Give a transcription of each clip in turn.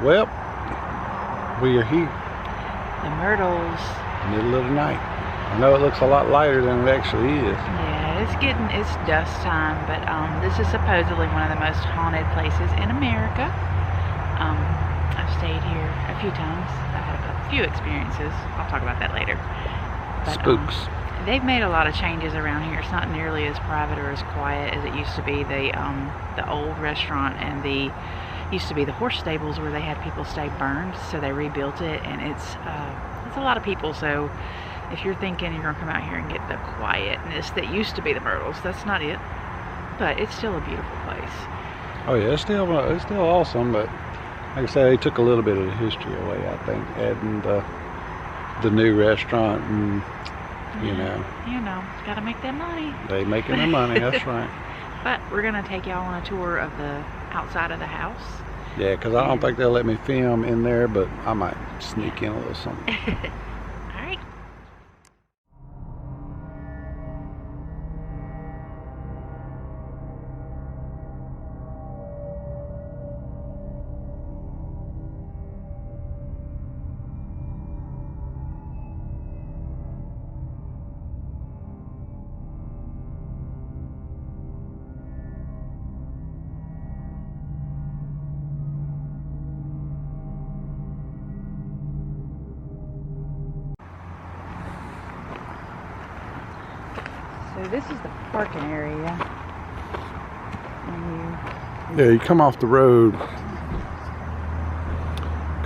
Well, we are here. The Myrtles. Middle of the night. I know it looks a lot lighter than it actually is. Yeah, it's dusk time, but this is supposedly one of the most haunted places in America. I've stayed here a few times. I've had a few experiences. I'll talk about that later. But, Spooks. They've made a lot of changes around here. It's not nearly as private or as quiet as it used to be. The old restaurant and used to be the horse stables where they had people stay burned, so they rebuilt it, and it's a lot of people. So if you're thinking you're gonna come out here and get the quietness that used to be the Myrtles, that's not it. But it's still a beautiful place. Oh yeah, it's still awesome, but like I said, they took a little bit of the history away, I think, adding the new restaurant, and you know, gotta make that money. They making their money. That's right. But we're gonna take y'all on a tour of the outside of the house. Yeah, because I don't think they'll let me film in there, but I might sneak in a little something. All right. So this is the parking area. Yeah, you come off the road.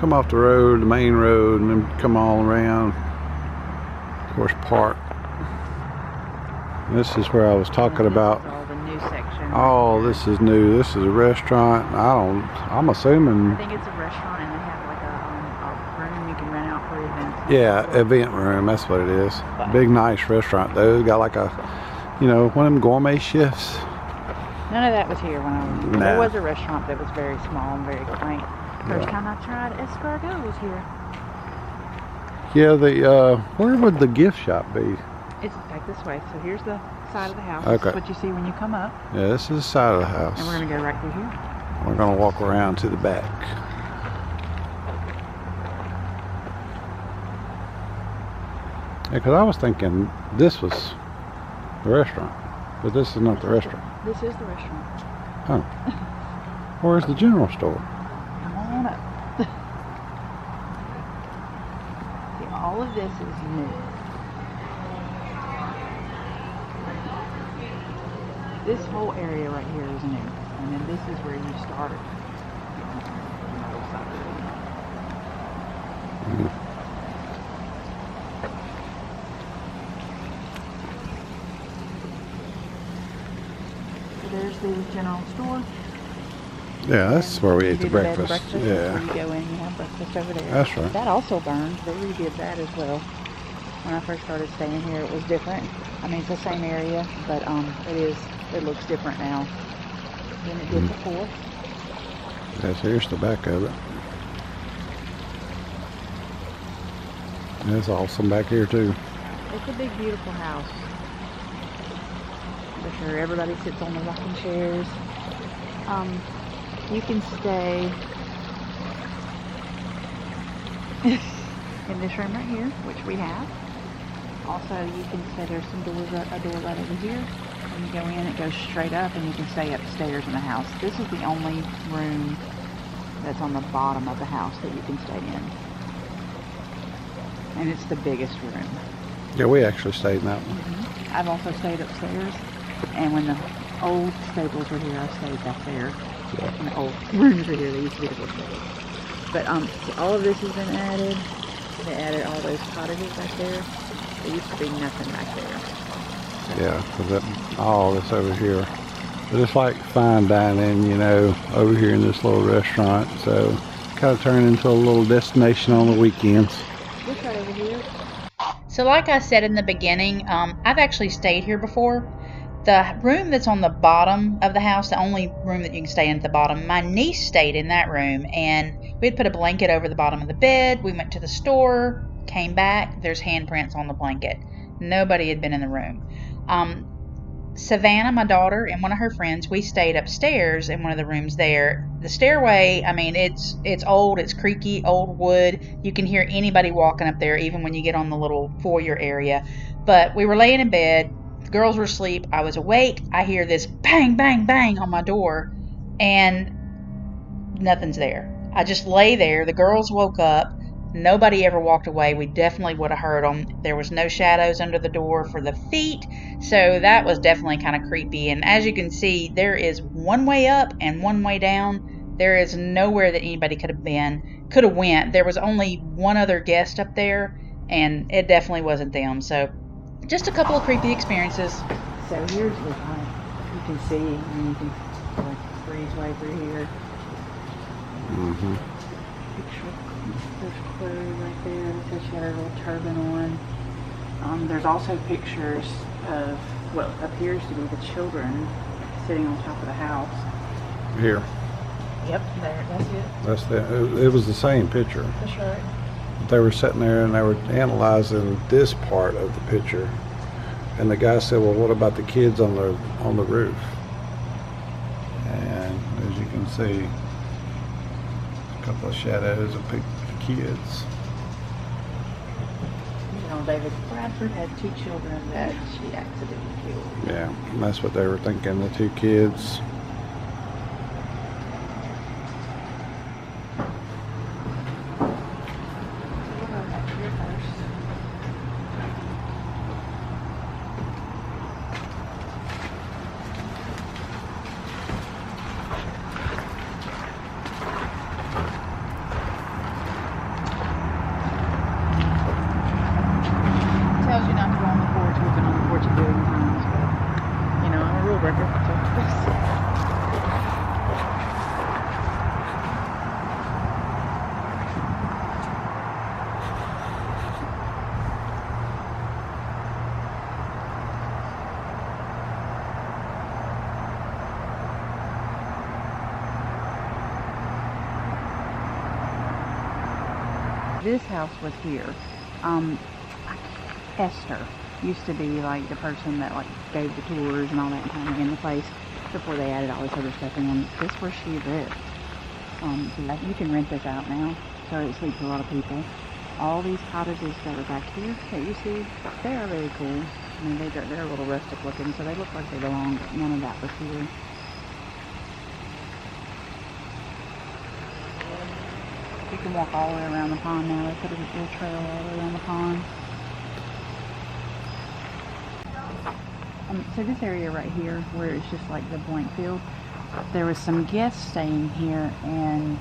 The main road, and then come all around. Of course, park. This is where I was talking about. All the new section. Oh, this is new. This is a restaurant. I'm assuming. I think it's a restaurant, and they have like a room you can rent out for events. Yeah, event room. That's what it is. Big, nice restaurant though. It's got like a, one of them gourmet chefs. None of that was here when I was. Nah. There was a restaurant that was very small and very quaint. First time I tried escargot was here. Yeah, where would the gift shop be? It's back this way. So here's the side of the house. Okay. This is what you see when you come up. Yeah, this is the side of the house. And we're going to go right through here. We're going to walk around to the back. Yeah, because I was thinking this was the restaurant, but this is not the restaurant. This is the restaurant. Oh. Where's the general store? Come on up. See, all of this is new. This whole area right here is new. And then this is where you start. There's the general store. Yeah, that's where we ate the breakfast. Breakfast. Yeah. Where you go in, you have breakfast over there. That's right. That also burned. They redid that as well. When I first started staying here, it was different. I mean, it's the same area, but it looks different now than it did before. Yes, here's the back of it. It's awesome back here too. It's a big, beautiful house. For sure, everybody sits on the rocking chairs. You can stay in this room right here, which we have. Also, you can stay, there's a door right over here. When you go in, it goes straight up, and you can stay upstairs in the house. This is the only room that's on the bottom of the house that you can stay in. And it's the biggest room. Yeah, we actually stayed in that one. Mm-hmm. I've also stayed upstairs, and when the old stables were here, I stayed back there. Yeah. And the old rooms were here, they used to be the horse stables. But so all of this has been added. They added all those cottages back there. There used to be nothing back there. Yeah, because all this over here. But it's like fine dining, over here in this little restaurant. So kind of turned into a little destination on the weekends. This right over here. So like I said in the beginning, I've actually stayed here before. The room that's on the bottom of the house, the only room that you can stay in at the bottom, my niece stayed in that room, and we had put a blanket over the bottom of the bed. We went to the store, came back, there's handprints on the blanket. Nobody had been in the room. Savannah, my daughter, and one of her friends, we stayed upstairs in one of the rooms there. The stairway, I mean, it's old, it's creaky, old wood. You can hear anybody walking up there, even when you get on the little foyer area. But we were laying in bed. The girls were asleep. I was awake. I hear this bang, bang, bang on my door, and nothing's there. I just lay there. The girls woke up. Nobody ever walked away. We definitely would have heard them. There was no shadows under the door for the feet, so that was definitely kind of creepy. And as you can see, there is one way up and one way down. There is nowhere that anybody could have went. There was only one other guest up there, and it definitely wasn't them. So just a couple of creepy experiences. So here's the time. You can see, and you can like breeze way through here. Mm-hmm. There's Chloe right there. It says she had her little turban on. There's also pictures of what appears to be the children sitting on top of the house. Here. Yep, there. That's it. It was the same picture. That's right. They were sitting there and they were analyzing this part of the picture. And the guy said, well, what about the kids on the roof? And as you can see, a couple of shadows of kids. You know, David Bradford had 2 children that she accidentally killed. Yeah, and that's what they were thinking, the 2 kids. Tells you not to go on the porch. We've been on the porch a billion times, but you know, I'm a rule breaker. This house was here. Esther used to be like the person that like gave the tours and all that kind of in the place before they added all this other stuff in. And this is where she lived. So you can rent this out now, so it sleeps a lot of people. All these cottages that are back here that you see, they are very cool. I mean, they're a little rustic looking, so they look like they belong, but none of that was here. You can walk all the way around the pond now. They put a little trail all the way around the pond. So this area right here, where it's just like the blank field, there was some guests staying here, and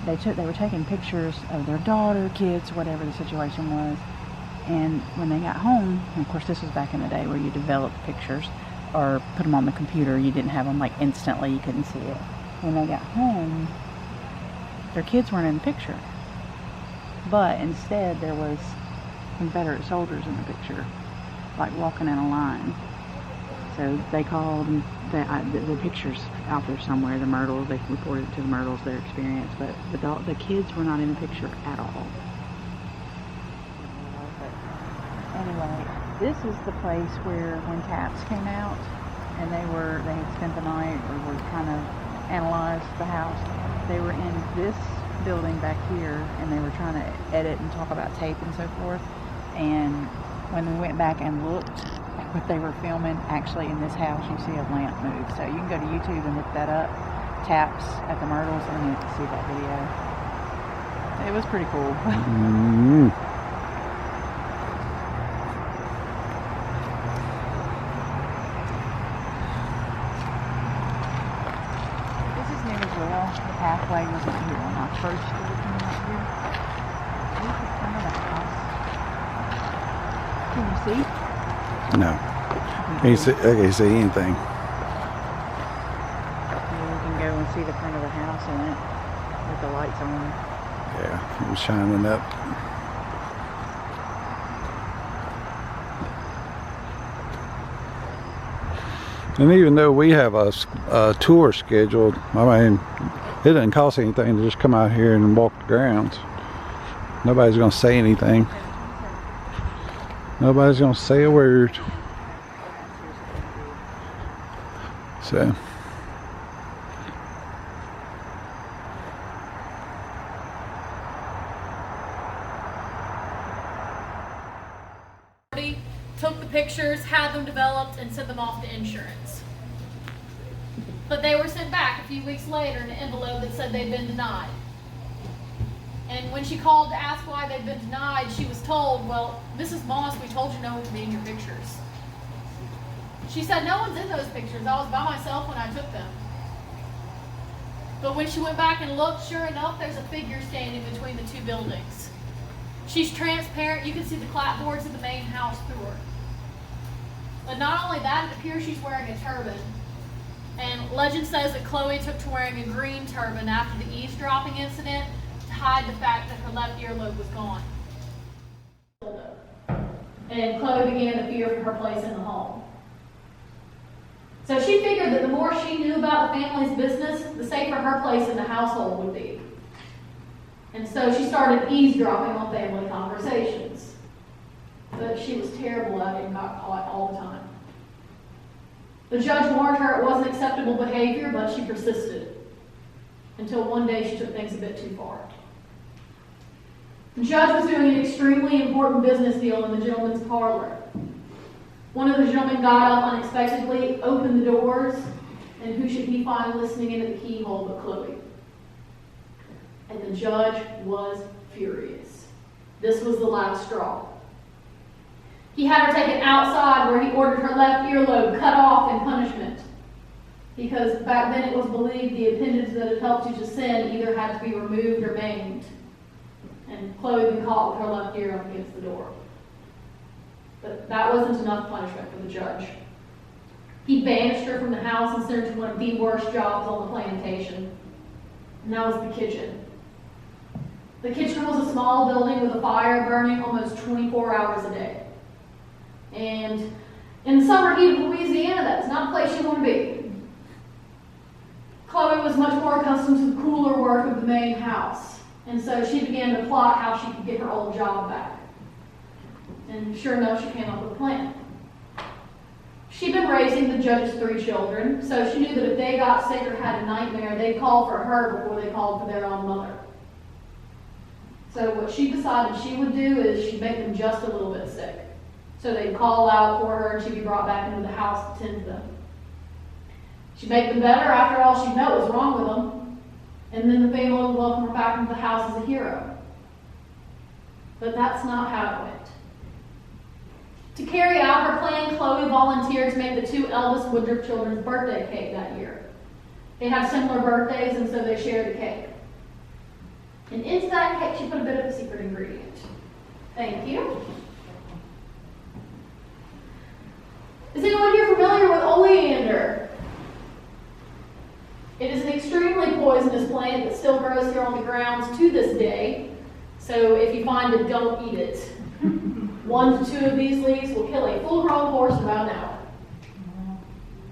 they were taking pictures of their daughter, kids, whatever the situation was. And when they got home, and of course this was back in the day where you developed pictures or put them on the computer, you didn't have them like instantly, you couldn't see it. When they got home, their kids weren't in the picture, but instead there was Confederate soldiers in the picture, like walking in a line. So they called, and the picture's out there somewhere, the Myrtles, they reported to the Myrtles their experience, but the kids were not in the picture at all. Anyway, this is the place where when TAPS came out and they had spent the night or were trying to analyze the house, they were in this building back here and they were trying to edit and talk about tape and so forth. And when we went back and looked at what they were filming, actually in this house you see a lamp move. So you can go to YouTube and look that up, TAPS at the Myrtles, and you can see that video. It was pretty cool. Mm-hmm. Well, the pathway wasn't here when I first started coming up here. Here's the front of the house. Can you see? No. I can't see anything. Yeah, you can go and see the front of the house in it with the lights on. Yeah, it was shining up. And even though we have a tour scheduled, I mean, it doesn't cost anything to just come out here and walk the grounds. Nobody's going to say anything. Nobody's going to say a word. So. Took the pictures, had them developed, and sent them off to insurance. But they were sent back a few weeks later in an envelope that said they'd been denied. And when she called to ask why they'd been denied, she was told, well, Mrs. Moss, we told you no one could be in your pictures. She said, no one's in those pictures. I was by myself when I took them. But when she went back and looked, sure enough, there's a figure standing between the two buildings. She's transparent. You can see the clapboards of the main house through her. But not only that, it appears she's wearing a turban. And legend says that Chloe took to wearing a green turban after the eavesdropping incident to hide the fact that her left earlobe was gone. And Chloe began to fear for her place in the home. So she figured that the more she knew about the family's business, the safer her place in the household would be. And so she started eavesdropping on family conversations. But she was terrible at it and got caught all the time. The judge warned her it wasn't acceptable behavior, but she persisted. Until one day she took things a bit too far. The judge was doing an extremely important business deal in the gentleman's parlor. One of the gentlemen got up unexpectedly, opened the doors, and who should he find listening in at the keyhole but Chloe? And the judge was furious. This was the last straw. He had her taken outside where he ordered her left earlobe cut off in punishment. Because back then it was believed the appendage that had helped you to sin either had to be removed or maimed. And Chloe had been caught with her left ear up against the door. But that wasn't enough punishment for the judge. He banished her from the house and sent her to one of the worst jobs on the plantation. And that was the kitchen. The kitchen was a small building with a fire burning almost 24 hours a day. And in the summer heat of Louisiana, that's not a place you want to be. Chloe was much more accustomed to the cooler work of the main house. And so she began to plot how she could get her old job back. And sure enough, she came up with a plan. She'd been raising the judge's 3 children, so she knew that if they got sick or had a nightmare, they'd call for her before they called for their own mother. So what she decided she would do is she'd make them just a little bit sick. So they'd call out for her and she'd be brought back into the house to tend to them. She'd make them better. After all, she'd know what was wrong with them. And then the family would welcome her back into the house as a hero. But that's not how it went. To carry out her plan, Chloe volunteered to make the 2 eldest Woodruff children's birthday cake that year. They have similar birthdays, and so they shared the cake. And into that cake, she put a bit of a secret ingredient. Thank you. Is anyone here familiar with oleander? It is an extremely poisonous plant that still grows here on the grounds to this day. So if you find it, don't eat it. 1 to 2 of these leaves will kill a full-grown horse in about an hour.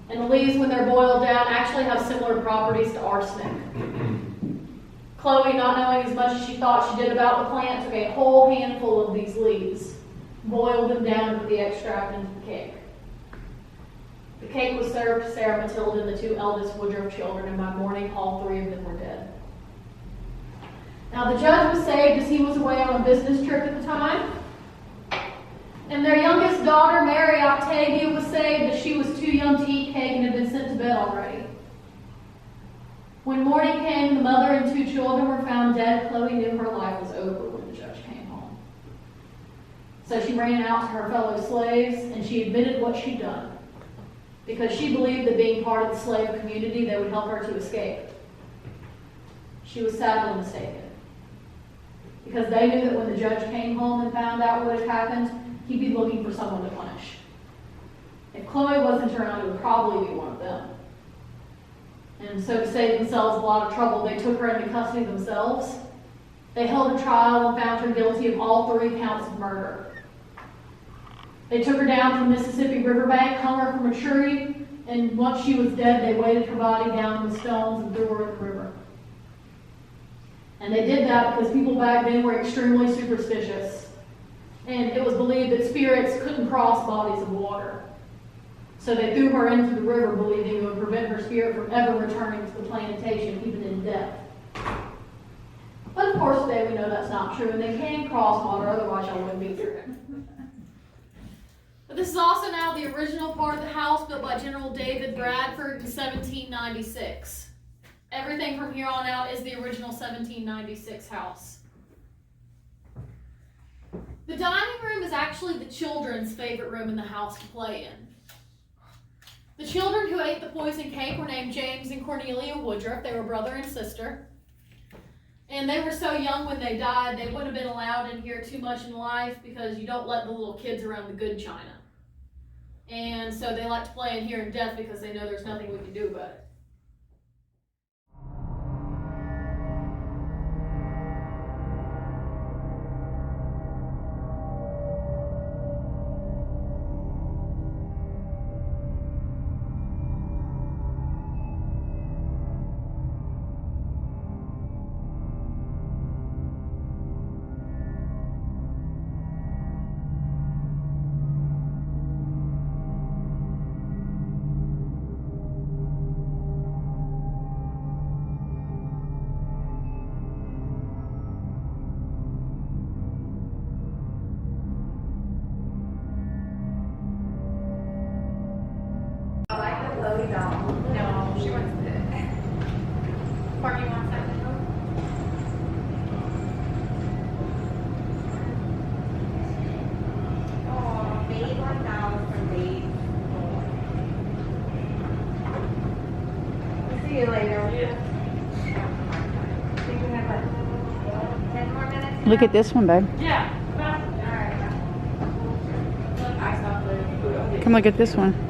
And the leaves, when they're boiled down, actually have similar properties to arsenic. Chloe, not knowing as much as she thought she did about the plant, took a whole handful of these leaves, boiled them down and put the extract into the cake. The cake was served to Sarah Matilda and the 2 eldest Woodruff children, and by morning, all 3 of them were dead. Now, the judge was saved as he was away on a business trip at the time. And their youngest daughter, Mary Octavia, was saved as she was too young to eat cake and had been sent to bed already. When morning came, the mother and 2 children were found dead. Chloe knew her life was over when the judge came home. So she ran out to her fellow slaves and she admitted what she'd done, because she believed that being part of the slave community, they would help her to escape. She was sadly mistaken, because they knew that when the judge came home and found out what had happened, he'd be looking for someone to punish. If Chloe wasn't around, it would probably be one of them. And so to save themselves a lot of trouble, they took her into custody themselves. They held a trial and found her guilty of all 3 counts of murder. They took her down from the Mississippi riverbank, hung her from a tree, and once she was dead, they weighted her body down with stones and threw her in the river. And they did that because people back then were extremely superstitious. And it was believed that spirits couldn't cross bodies of water. So they threw her into the river, believing it would prevent her spirit from ever returning to the plantation, even in death. But of course today we know that's not true, and they can cross water, otherwise y'all wouldn't be here. But this is also now the original part of the house built by General David Bradford in 1796. Everything from here on out is the original 1796 house. The dining room is actually the children's favorite room in the house to play in. The children who ate the poison cake were named James and Cornelia Woodruff. They were brother and sister. And they were so young when they died, they wouldn't have been allowed in here too much in life because you don't let the little kids around the good china. And so they like to play in here in death because they know there's nothing we can do about it. No, she wants the Courtney wants that. Oh, babe 1000 from babe. See you later. Yeah. Think we have like 10 more minutes? Look at this one, babe. Yeah. Alright. Look, I saw the. Come look at this one.